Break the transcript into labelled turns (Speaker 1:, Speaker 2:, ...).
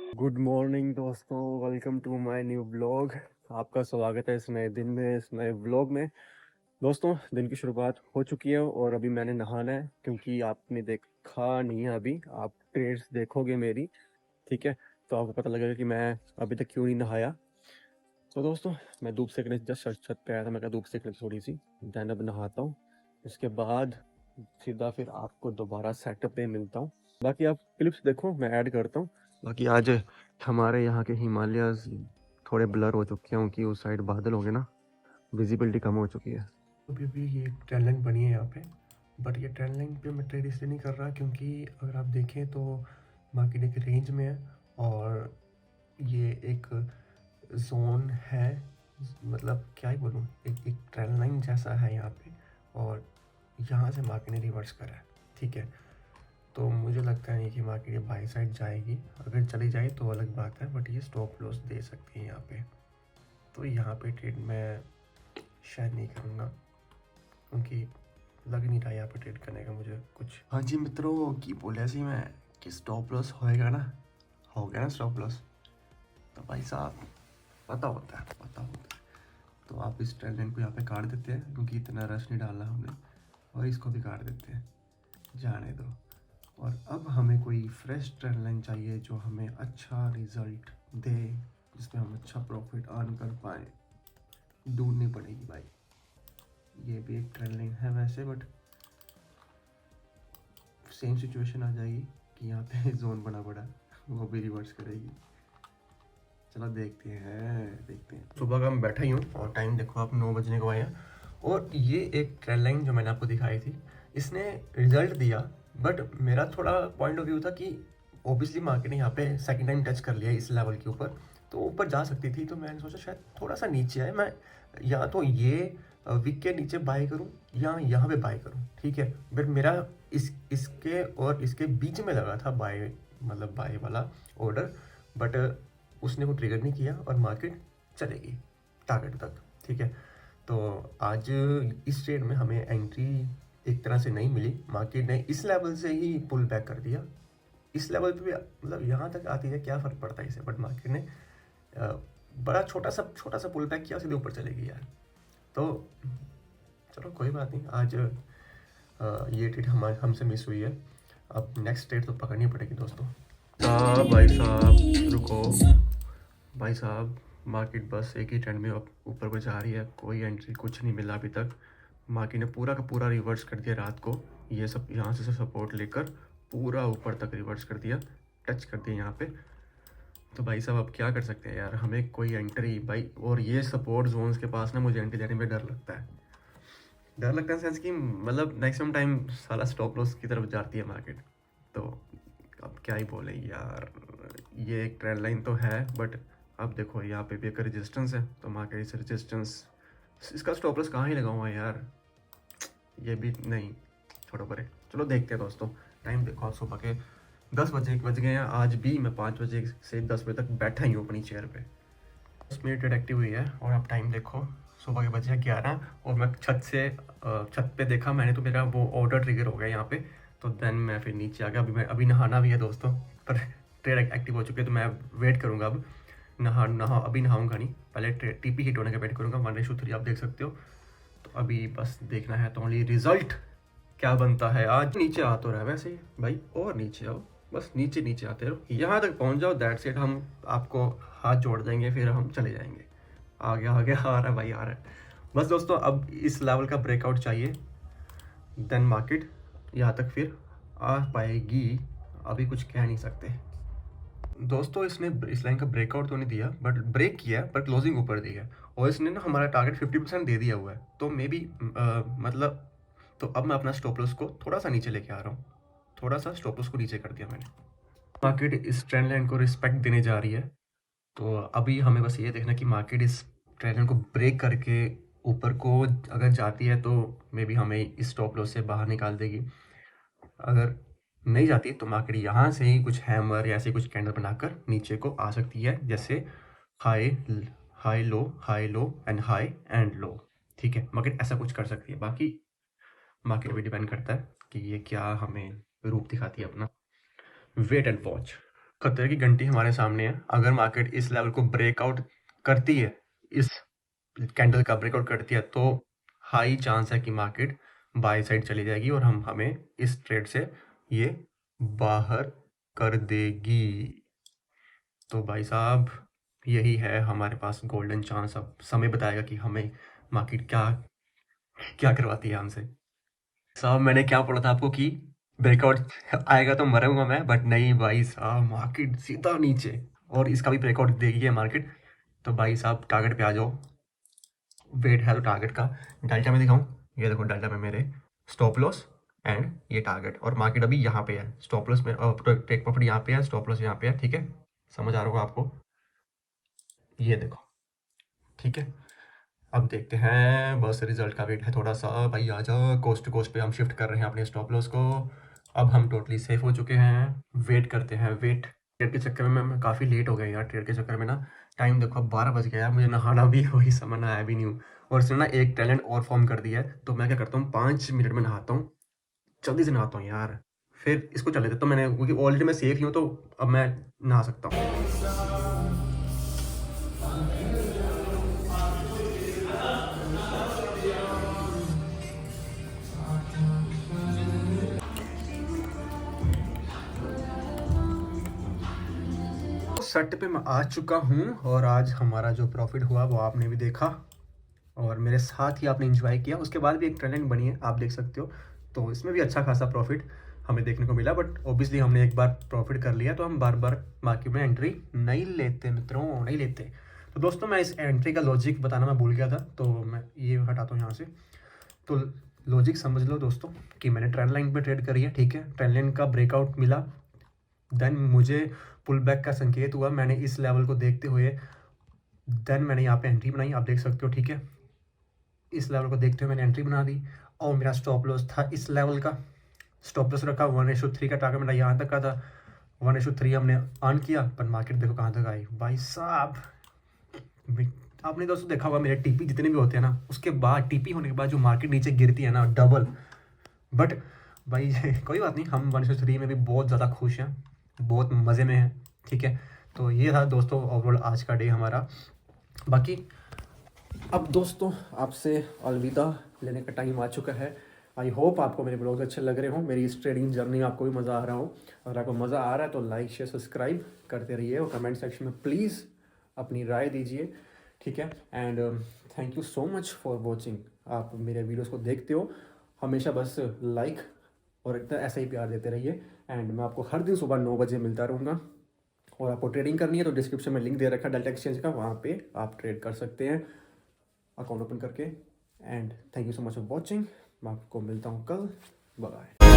Speaker 1: Good morning दोस्तों, welcome to my new vlog. आपका स्वागत है इस नए दिन में, इस नए व्लॉग में। दोस्तों, दिन की शुरुआत हो चुकी है और अभी मैंने नहाना है, क्योंकि आपने देखा नहीं है अभी। आप ट्रेड्स देखोगे मेरी, ठीक है, तो आपको पता लगेगा कि मैं अभी तक क्यों नहीं नहाया। तो दोस्तों, मैं धूप सेकने जस्ट छत पे आया था, मैं कहा धूप सेकने थोड़ी सी, देन अब नहाता हूँ। उसके बाद सीधा फिर आपको दोबारा सेटअप पे मिलता हूँ। बाकी आप क्लिप्स देखो, मैं ऐड करता हूँ। बाकी आज हमारे यहाँ के हिमालयाज थोड़े ब्लर हो चुके हैं, क्योंकि उस साइड बादल हो गए ना, विजिबिलिटी कम हो चुकी है।
Speaker 2: अभी अभी ये एक ट्रेन लाइन बनी है यहाँ पे, बट ये ट्रेन लाइन पे मैं ट्रेड इसलिए नहीं कर रहा क्योंकि अगर आप देखें तो मार्केट एक रेंज में है और ये एक जोन है, मतलब क्या ही बोलूँ, एक ट्रेन लाइन जैसा है यहाँ पे, और यहाँ से मार्केट ने रिवर्स करा है। ठीक है, तो मुझे लगता नहीं कि मार्केट ये बाई साइड जाएगी। अगर चली जाए तो अलग बात है, बट ये स्टॉप लॉस दे सकती है यहाँ पे। तो यहाँ पे ट्रेड मैं शायद नहीं करूँगा, क्योंकि लग नहीं रहा यहाँ पे ट्रेड करने का मुझे कुछ। हाँ जी मित्रों, की बोलिया सी मैं कि स्टॉप लॉस होएगा ना, हो गया ना स्टॉप लॉस, तो भाई साहब पता होता है, पता होता है। तो आप इस ट्रेंड लाइन को यहाँ पे काट देते हैं, क्योंकि इतना रश नहीं डालना हमने, और इसको भी काट देते हैं, जाने दो। और अब हमें कोई फ्रेश ट्रेंड लाइन चाहिए जो हमें अच्छा रिजल्ट दे, जिसमें हम अच्छा प्रॉफिट अर्न कर पाए। ढूंढनी पड़ेगी भाई। ये भी एक ट्रेंड लाइन है वैसे, बट सेम सिचुएशन आ जाएगी कि यहाँ पे जोन बना पड़ा, वो भी रिवर्स करेगी। चलो देखते हैं। सुबह का मैं बैठा ही हूँ और टाइम देखो आप 9 बजने को आए हैं, और ये एक ट्रेंड लाइन जो मैंने आपको दिखाई थी, इसने रिजल्ट दिया। बट मेरा थोड़ा पॉइंट ऑफ व्यू था कि ऑब्वियसली मार्केट ने यहाँ पे सेकंड टाइम टच कर लिया इस लेवल के ऊपर, तो ऊपर जा सकती थी। तो मैंने सोचा शायद थोड़ा सा नीचे आए, मैं या तो ये वीक के नीचे बाय करूं या यहाँ पे बाय करूं। ठीक है, बट मेरा इसके और इसके बीच में लगा था बाय, मतलब बाय वाला ऑर्डर, बट उसने को ट्रिगर नहीं किया और मार्केट चलेगी टारगेट तक। ठीक है, तो आज इस ट्रेड में हमें एंट्री एक तरह से नहीं मिली। मार्केट ने इस लेवल से ही पुल बैक कर दिया। इस लेवल पे भी मतलब यहाँ तक आती है, क्या फ़र्क पड़ता है इसे, बट मार्केट ने बड़ा छोटा सा पुल बैक किया, सीधे ऊपर चलेगी यार। तो चलो कोई बात नहीं, आज ये ट्रेड हमसे मिस हुई है। अब नेक्स्ट ट्रेड तो पकड़नी पड़ेगी दोस्तों।
Speaker 1: भाई साहब रुको, भाई साहब मार्केट बस एक ही ट्रेंड में ऊपर को जा रही है, कोई एंट्री कुछ नहीं मिला अभी तक। मार्केट ने पूरा का पूरा रिवर्स कर दिया रात को, ये सब यहाँ से सपोर्ट लेकर पूरा ऊपर तक रिवर्स कर दिया, टच कर दिया यहाँ पे। तो भाई साहब अब क्या कर सकते हैं यार, हमें कोई एंट्री भाई, और ये सपोर्ट जोन्स के पास ना मुझे एंट्री देने में डर लगता है। डर लगता है सेंस कि मतलब मैक्सिमम टाइम साला स्टॉप लॉस की तरफ जाती है मार्केट। तो अब क्या ही बोले यार, ये एक ट्रेंड लाइन तो है, बट अब देखो यहाँ पे भी एक रेजिस्टेंस है, तो मार्केट इस रेजिस्टेंस, इसका स्टॉप लॉस कहाँ ही लगाऊंगा यार, ये भी नहीं, छोड़ो परे। चलो देखते हैं दोस्तों, टाइम देखो आप, सुबह के 10 बज गए हैं। आज भी मैं 5 बजे से 10 बजे तक बैठा ही हूँ अपनी चेयर पे। 10 मिनट एक्टिव हुई है और अब टाइम देखो, सुबह के बजे 11, और मैं छत पे देखा मैंने, तो मेरा वो ऑर्डर ट्रिगर हो गया यहाँ पे। तो देन मैं फिर नीचे आ गया। अभी नहाना भी है दोस्तों, पर ट्रेड एक्टिव हो चुके हैं, तो मैं वेट करूँगा अब। अभी नहाऊंगा नहीं, पहले टीपी हिट होने का वेट करूँगा। 1:3 आप देख सकते हो। तो अभी बस देखना है तो ओनली रिजल्ट क्या बनता है। आज नीचे आ तो रहा है वैसे ही भाई, और नीचे आओ, बस नीचे नीचे आते रहो, यहाँ तक पहुँच जाओ, दैट्स इट। हम आपको हाथ जोड़ देंगे, फिर हम चले जाएंगे। आ गया आ रहा है भाई, आ रहा है। बस दोस्तों, अब इस लेवल का ब्रेकआउट चाहिए, देन मार्केट यहाँ तक फिर आ पाएगी। अभी कुछ कह नहीं सकते दोस्तों। इसने इस लाइन का ब्रेकआउट तो नहीं दिया, बट ब्रेक किया, पर क्लोजिंग ऊपर दी है, और इसने ना हमारा टारगेट 50% दे दिया हुआ है। तो मे बी मतलब, तो अब मैं अपना स्टॉप लॉस को थोड़ा सा नीचे लेके आ रहा हूँ, थोड़ा सा स्टॉप लॉस को नीचे कर दिया मैंने। मार्केट इस ट्रेंड लाइन को रिस्पेक्ट देने जा रही है, तो अभी हमें बस ये देखना कि मार्केट इस ट्रेंड लाइन को ब्रेक करके ऊपर को अगर जाती है, तो मे बी हमें इस स्टॉप लॉस से बाहर निकाल देगी। अगर नहीं जाती तो मार्केट यहाँ से ही कुछ हैमर या ऐसे कुछ कैंडल बनाकर नीचे को आ सकती है, जैसे high high low and high and low. ठीक है, मार्केट ऐसा कुछ कर सकती है। बाकी मार्केट पे डिपेंड करता है कि ये क्या हमें रूप दिखाती है अपना। Wait and watch. खतरे की घंटी हमारे सामने है। अगर मार्केट इस लेवल को ब्रेकआउट करती है, इस कैंडल का ब्रेकआउट करती है, तो हाई चांस है कि मार्केट बाय साइड चली जाएगी और हमें इस ट्रेड से ये बाहर कर देगी। तो भाई साहब यही है हमारे पास गोल्डन चांस। अब समय बताएगा कि हमें मार्केट क्या क्या करवाती है हमसे। साहब मैंने क्या बोला था आपको कि ब्रेकआउट आएगा तो मरूंगा मैं, बट नहीं भाई साहब, मार्केट सीधा नीचे और इसका भी ब्रेकआउट देगी है मार्केट। तो भाई साहब टारगेट पे आ जाओ। वेट है तो टारगेट का डेल्टा में दिखाऊं, ये देखो डेल्टा में मेरे स्टॉप लॉस एंड ये टारगेट, और मार्केट अभी यहाँ पे है। स्टॉप लॉस में टेक प्रॉफिट यहाँ पे है, स्टॉप लॉस यहाँ पे है। ठीक है, समझ आ रहा होगा आपको, ये देखो। ठीक है, अब देखते हैं, बस रिजल्ट का वेट है थोड़ा सा। भाई आ जाओ, कोस्ट टू कोस्ट पे हम शिफ्ट कर रहे हैं अपने स्टॉप लॉस को। अब हम टोटली सेफ हो चुके हैं। वेट करते हैं, वेट। ट्रेड के चक्कर में मैं काफ़ी लेट हो गया यार। ट्रेड के चक्कर में ना टाइम देखो अब 12 बज गया है, मुझे नहाना भी वही समय आया भी नहीं हूँ। और इसने ना एक टैलेंट और फॉर्म कर दिया है, तो मैं क्या करता हूँ 5 मिनट में नहाता हूँ, जल्दी से नहाता हूँ यार, फिर इसको चले देता हूँ मैंने, क्योंकि ऑलरेडी मैं सेफ ही हूँ, तो अब मैं नहा सकता हूँ। सेट पे मैं आ चुका हूँ और आज हमारा जो प्रॉफिट हुआ वो आपने भी देखा और मेरे साथ ही आपने एंजॉय किया। उसके बाद भी एक ट्रेंड बनी है, आप देख सकते हो, तो इसमें भी अच्छा खासा प्रॉफिट हमें देखने को मिला। बट ऑब्वियसली हमने एक बार प्रॉफिट कर लिया तो हम बार बार मार्केट में एंट्री नहीं लेते मित्रों, नहीं लेते। तो दोस्तों मैं इस एंट्री का लॉजिक बताना मैं भूल गया था, तो मैं ये हटाता हूँ यहाँ से। तो लॉजिक समझ लो दोस्तों कि मैंने ट्रेंड लाइन पे ट्रेड करी है। ठीक है, ट्रेंड लाइन का ब्रेकआउट मिला, देन मुझे पुल बैक का संकेत हुआ, मैंने इस लेवल को देखते हुए देन मैंने यहाँ पे एंट्री बनाई, आप देख सकते हो। ठीक है, इस लेवल को देखते हुए मैंने एंट्री बना दी और मेरा स्टॉप लॉस था इस लेवल का। स्टॉप लॉस रखा 1:3 का टारगेट मेरा यहाँ तक का था, 1:3 हमने अर्न किया, पर मार्केट देखो कहाँ तक आई भाई साहब। आपने दोस्तों देखा होगा मेरे टीपी जितने भी होते हैं ना, उसके बाद टीपी होने के बाद जो मार्केट नीचे गिरती है ना डबल। बट भाई कोई बात नहीं, हम 1:3 में भी बहुत ज़्यादा खुश हैं, बहुत मज़े में हैं। ठीक है, तो ये था दोस्तों ओवरऑल आज का डे हमारा। बाकी अब दोस्तों आपसे अलविदा लेने का टाइम आ चुका है। आई होप आपको मेरे ब्लॉग अच्छे लग रहे हों, मेरी इस ट्रेडिंग जर्नी में आपको भी मज़ा आ रहा हो। अगर आपको मज़ा आ रहा है तो लाइक शेयर सब्सक्राइब करते रहिए और कमेंट सेक्शन में प्लीज़ अपनी राय दीजिए। ठीक है, and thank you so much for watching. आप मेरे वीडियोज़ को देखते हो हमेशा, बस लाइक और इतना ऐसा ही प्यार देते रहिए। एंड मैं आपको हर दिन सुबह 9 बजे मिलता रहूँगा। और आपको ट्रेडिंग करनी है तो डिस्क्रिप्शन में लिंक दे रखा है डेल्टा एक्सचेंज का, वहाँ पे आप ट्रेड कर सकते हैं अकाउंट ओपन करके। And thank you so much for watching. मैं आपको मिलता हूँ कल, बाय बाय।